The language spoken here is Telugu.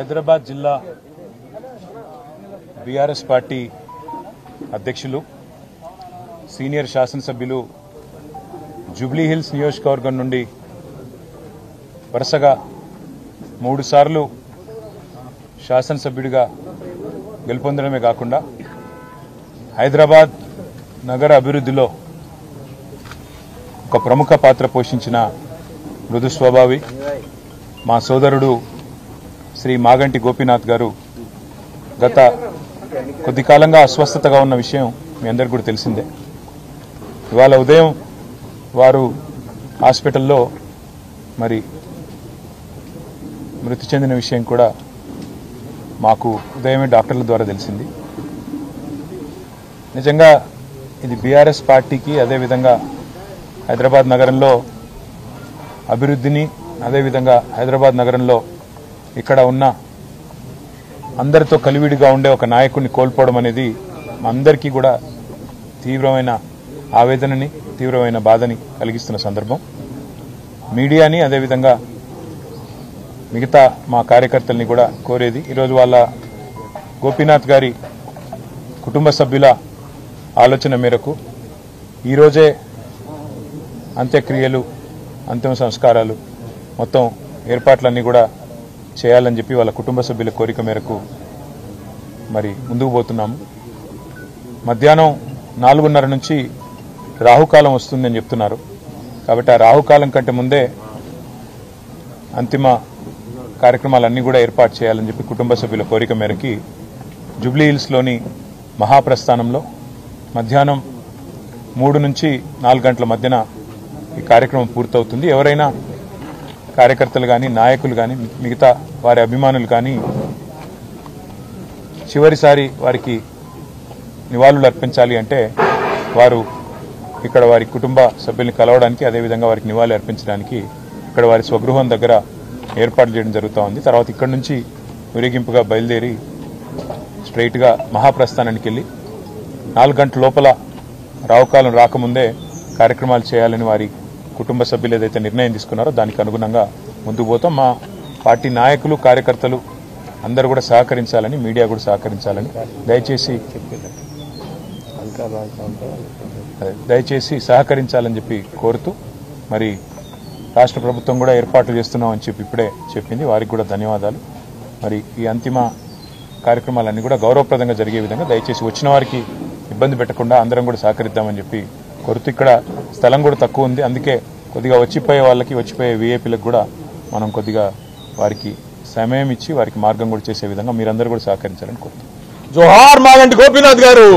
హైదరాబాద్ జిల్లా బీఆర్ఎస్ పార్టీ అధ్యక్షులు సీనియర్ శాసనసభ్యులు జూబ్లీ హిల్స్ నియోజకవర్గం నుండి వరుసగా 3 సార్లు శాసనసభ్యుడిగా గెలుపొందడమే కాకుండా హైదరాబాద్ నగర అభివృద్ధిలో ఒక ప్రముఖ పాత్ర పోషించిన మృదు స్వభావి మా సోదరుడు శ్రీ మాగంటి గోపీనాథ్ గారు గత కొద్ది కాలంగా అస్వస్థతగా ఉన్న విషయం మీ అందరికీ కూడా తెలిసిందే. ఇవాళ ఉదయం వారు హాస్పిటల్లో మరి మృతి చెందిన విషయం కూడా మాకు ఉదయమే డాక్టర్ల ద్వారా తెలిసింది. నిజంగా ఇది బీఆర్ఎస్ పార్టీకి అదేవిధంగా హైదరాబాద్ నగరంలో అభివృద్ధిని అదేవిధంగా హైదరాబాద్ నగరంలో ఇక్కడ ఉన్న అందరితో కలివిడిగా ఉండే ఒక నాయకుడిని కోల్పోవడం అనేది మా అందరికీ కూడా తీవ్రమైన ఆవేదనని తీవ్రమైన బాధని కలిగిస్తున్న సందర్భం. మీడియాని అదేవిధంగా మిగతా మా కార్యకర్తల్ని కూడా కోరేది ఈరోజు వాళ్ళ గోపీనాథ్ గారి కుటుంబ సభ్యుల ఆలోచన మేరకు ఈరోజే అంత్యక్రియలు అంతిమ సంస్కారాలు మొత్తం ఏర్పాట్లన్నీ కూడా చేయాలని చెప్పి వాళ్ళ కుటుంబ సభ్యుల కోరిక మేరకు మరి ముందుకు పోతున్నాము. మధ్యాహ్నం 4:30 నుంచి రాహుకాలం వస్తుందని చెప్తున్నారు. కాబట్టి ఆ రాహుకాలం కంటే ముందే అంతిమ కార్యక్రమాలన్నీ కూడా ఏర్పాటు చేయాలని చెప్పి కుటుంబ సభ్యుల కోరిక మేరకి జూబ్లీ హిల్స్లోని మహాప్రస్థానంలో మధ్యాహ్నం 3 నుంచి 4 గంటల మధ్యన ఈ కార్యక్రమం పూర్తవుతుంది. ఎవరైనా కార్యకర్తలు కానీ నాయకులు కానీ మిగతా వారి అభిమానులు కానీ చివరిసారి వారికి నివాళులు అర్పించాలి అంటే వారు ఇక్కడ వారి కుటుంబ సభ్యుల్ని కలవడానికి అదేవిధంగా వారికి నివాళులు అర్పించడానికి ఇక్కడ వారి స్వగృహం దగ్గర ఏర్పాటు చేయడం జరుగుతూ ఉంది. తర్వాత ఇక్కడ నుంచి ఊరేగింపుగా బయలుదేరి స్ట్రైట్గా మహాప్రస్థానానికి వెళ్ళి 4 గంటల లోపల రావుకాలం రాకముందే కార్యక్రమాలు చేయాలని వారి కుటుంబ సభ్యులు ఏదైతే నిర్ణయం తీసుకున్నారో దానికి అనుగుణంగా ముందుకు పోతాం. మా పార్టీ నాయకులు కార్యకర్తలు అందరూ కూడా సహకరించాలని మీడియా కూడా సహకరించాలని దయచేసి సహకరించాలని చెప్పి కోరుతూ మరి రాష్ట్ర ప్రభుత్వం కూడా ఏర్పాట్లు చేస్తున్నామని చెప్పి ఇప్పుడే చెప్పింది. వారికి కూడా ధన్యవాదాలు. మరి ఈ అంతిమ కార్యక్రమాలన్నీ కూడా గౌరవప్రదంగా జరిగే విధంగా దయచేసి వచ్చిన వారికి ఇబ్బంది పెట్టకుండా అందరం కూడా సహకరిద్దామని చెప్పి కోరుతూ ఇక్కడ స్థలం కూడా తక్కువ ఉంది. అందుకే కొద్దిగా వచ్చిపోయే వాళ్ళకి వచ్చిపోయే వీఐపీలకు కూడా మనం కొద్దిగా వారికి సమయం ఇచ్చి వారికి మార్గం కూడా చేసే విధంగా మీరందరూ కూడా సహకరించాలని కోరుతున్నాం. జోహార్ మాగంటి గోపీనాథ్ గారు.